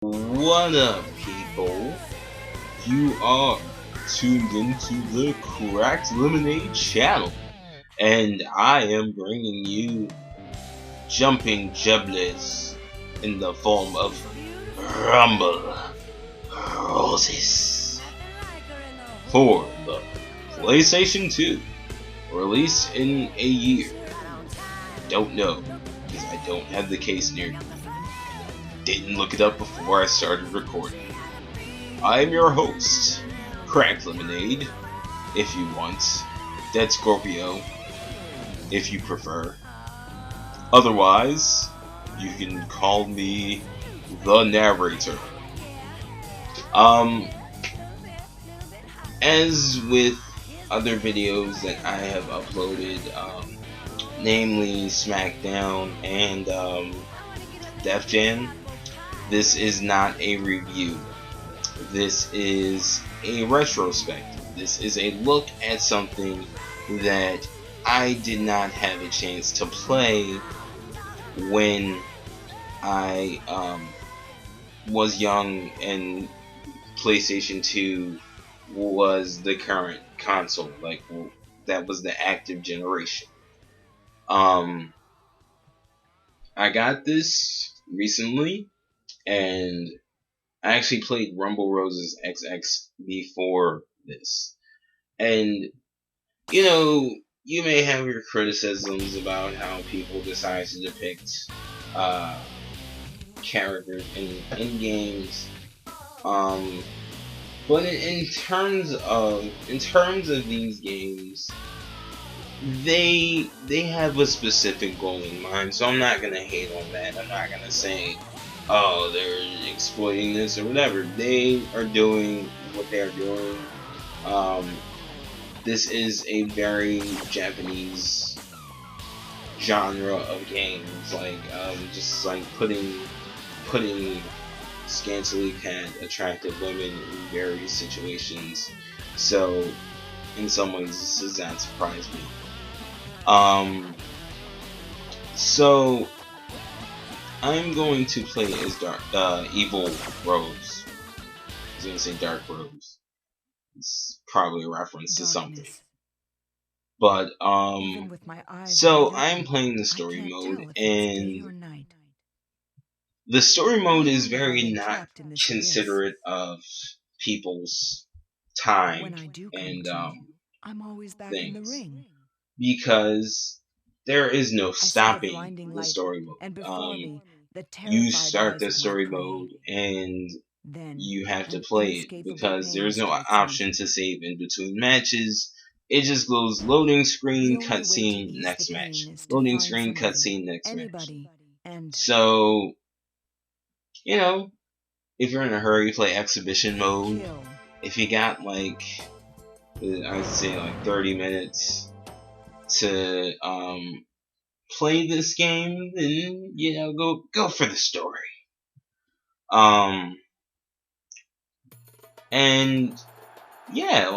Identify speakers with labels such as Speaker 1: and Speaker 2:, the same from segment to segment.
Speaker 1: What up, people? You are tuned into the Cracked Lemonade channel, and I am bringing you jumping giblets in the form of Rumble Roses for the PlayStation 2, released in a year. Don't know, because I don't have the case near me. Didn't look it up before I started recording. I'm your host, Cracked Lemonade, if you want, Dead Scorpio, if you prefer. Otherwise, you can call me the narrator. As with other videos that I have uploaded, namely SmackDown and Def Jam, this is not a review. This is a retrospective. This is a look at something that I did not have a chance to play when I was young and PlayStation 2 was the current console. Like, that was the active generation. I got this recently, and I actually played Rumble Roses XX before this. And, you may have your criticisms about how people decide to depict characters in games. But in terms of these games, they have a specific goal in mind. So I'm not gonna hate on that. I'm not gonna say, oh, they're exploiting this or whatever. They are doing what they're doing. This is a very Japanese genre of games, like just like putting scantily clad attractive women in various situations. So in some ways this does not surprise me. So I'm going to play as Evil Rose. I was gonna say Dark Rose. It's probably a reference to something. But so I'm playing the story mode, and the story mode is very not considerate of people's time and things, because there is no stopping the story mode. You start the story mode and you have to play it, because there's no option to save in between matches. It just goes loading screen, cutscene, next match. Loading screen, cutscene, next match. So, if you're in a hurry, play exhibition mode. If you got I'd say 30 minutes to play this game, then go for the story. And yeah,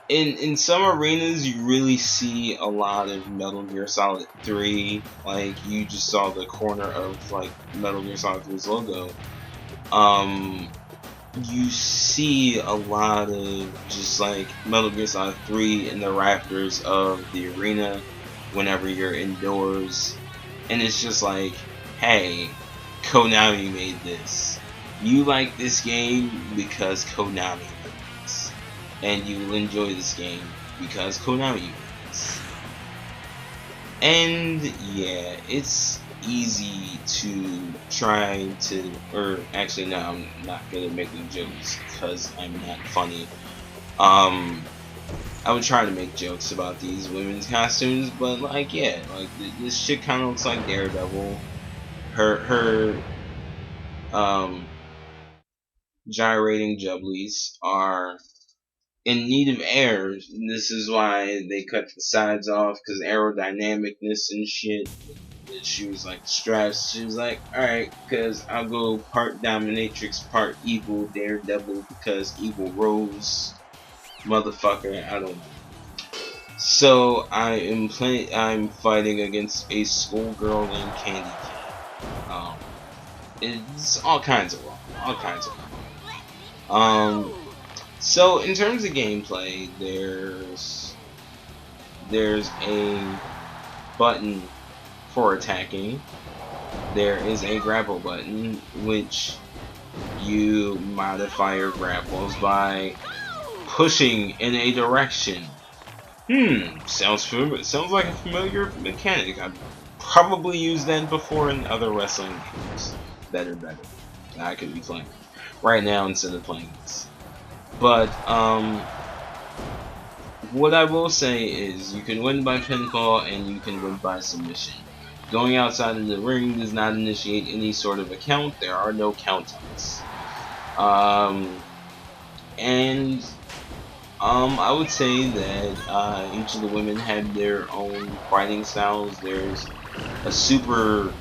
Speaker 1: in some arenas you really see a lot of Metal Gear Solid 3. Like, you just saw the corner of Metal Gear Solid 3's logo. You see a lot of just Metal Gear Solid 3 in the rafters of the arena whenever you're indoors, and it's just like, hey, Konami made this. You like this game because Konami made this, and you will enjoy this game because Konami made this. And yeah, it's easy to try to, or actually no, I'm not good at making jokes because I'm not funny. I would try to make jokes about these women's costumes, but this shit kind of looks like Daredevil. Her gyrating jubblies are in need of air. This is why they cut the sides off, because aerodynamicness and shit. She was stressed. She was like, alright, because I'll go part dominatrix, part evil Daredevil, because Evil Rose, motherfucker, I don't know. So I'm fighting against a schoolgirl named Candy Cane. It's all kinds of wrong. All kinds of wrong. So in terms of gameplay, there's a button for attacking. There is a grapple button, which you modify your grapples by pushing in a direction. Sounds like a familiar mechanic. I've probably used that before in other wrestling games. Better. I could be playing right now instead of playing this. But what I will say is you can win by pinfall and you can win by submission. Going outside of the ring does not initiate any sort of a count. There are no countouts. I would say that each of the women had their own fighting styles. There's a super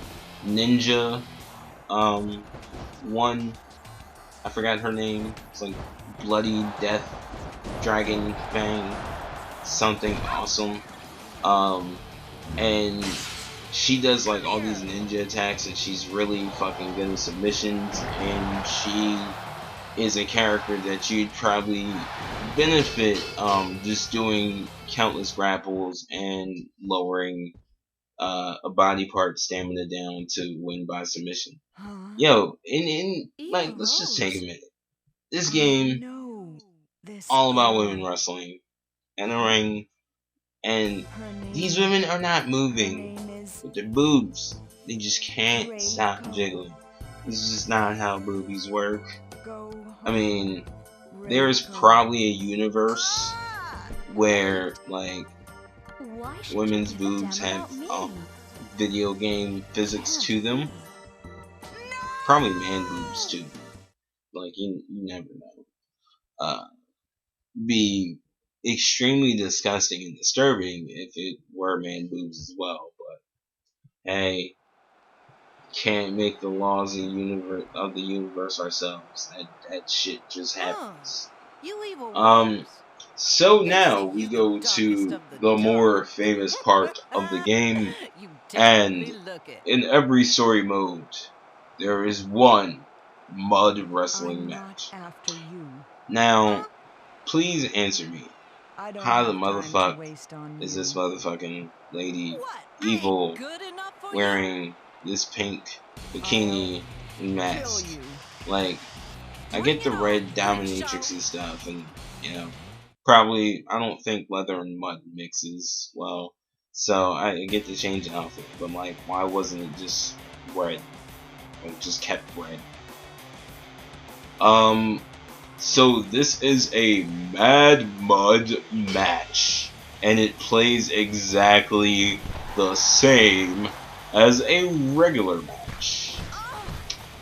Speaker 1: ninja one. I forgot her name. It's like Bloody Death Dragon Fang something awesome. And she does like all these ninja attacks, and she's really fucking good at submissions, and she is a character that you'd probably benefit just doing countless grapples and lowering a body part stamina down to win by submission. Yo, in like, let's just take a minute. This game, all about women wrestling and a ring, and these women are not moving with their boobs. They just can't stop jiggling. This is just not how boobies work. I mean, there is probably a universe where like women's boobs have video game physics to them. Probably man boobs too. Like you never know. Be extremely disgusting and disturbing if it were man boobs as well. But hey, can't make the laws of the universe ourselves. That shit just happens. So now we go to the more famous part of the game, and in every story mode, there is one mud wrestling match. Now, please answer me. How the motherfuck is this motherfucking lady evil wearing this pink bikini and mask? Like, I get the red dominatrix and stuff, and you know, probably I don't think leather and mud mixes well, so I get to change the outfit. But like, why wasn't it just red? Or just kept red? So this is a Mad Mud match, and it plays exactly the same as a regular match,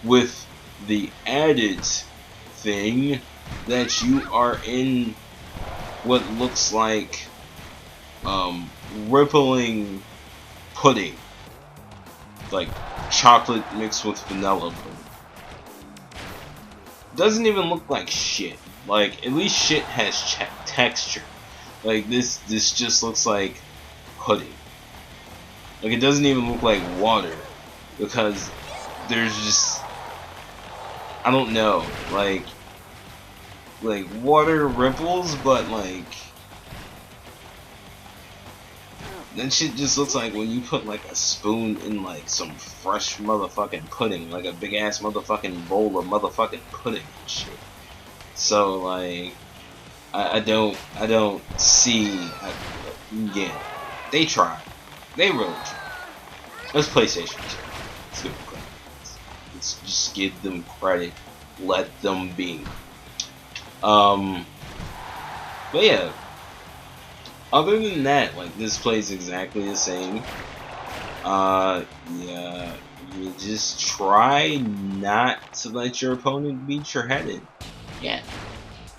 Speaker 1: with the added thing that you are in what looks like rippling pudding, like chocolate mixed with vanilla pudding. Doesn't even look like shit. Like, at least shit has texture. Like this just looks like pudding. Like, it doesn't even look like water, because there's just, I don't know, like water ripples, but like that shit just looks like when you put like a spoon in like some fresh motherfucking pudding, like a big ass motherfucking bowl of motherfucking pudding and shit. So like, I don't see. Yeah, they tried. They really tried. Let's PlayStation 2. Let's give them credit. Let's just give them credit. Let them be. But yeah. Other than that, like, this plays exactly the same. Yeah, you just try not to let your opponent beat your head in. Yeah.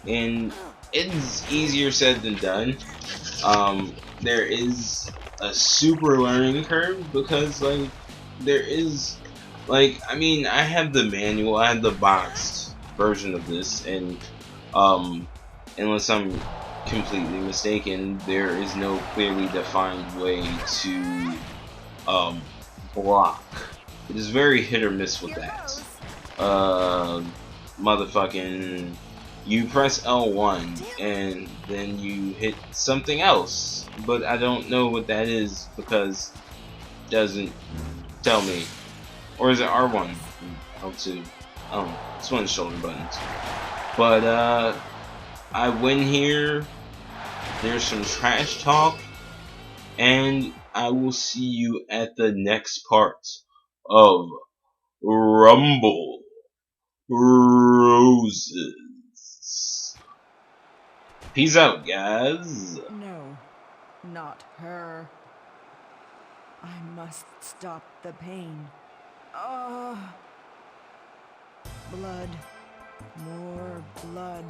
Speaker 1: And it's easier said than done. There is a super learning curve, because, like, there is, like, I mean, I have the manual, I have the boxed version of this, and, unless I'm completely mistaken, there is no clearly defined way to block. It is very hit or miss with that. uh, motherfucking, you press L1
Speaker 2: Damn it!
Speaker 1: and then you hit something else, but I don't know what that is because it doesn't tell me. Or is it R1? L2? Oh, it's one of the shoulder buttons. But I win here. There's some trash talk, and I will see you at the next part of Rumble Roses. Peace out, guys.
Speaker 2: No, not her. I must stop the pain. Ah, blood. More blood.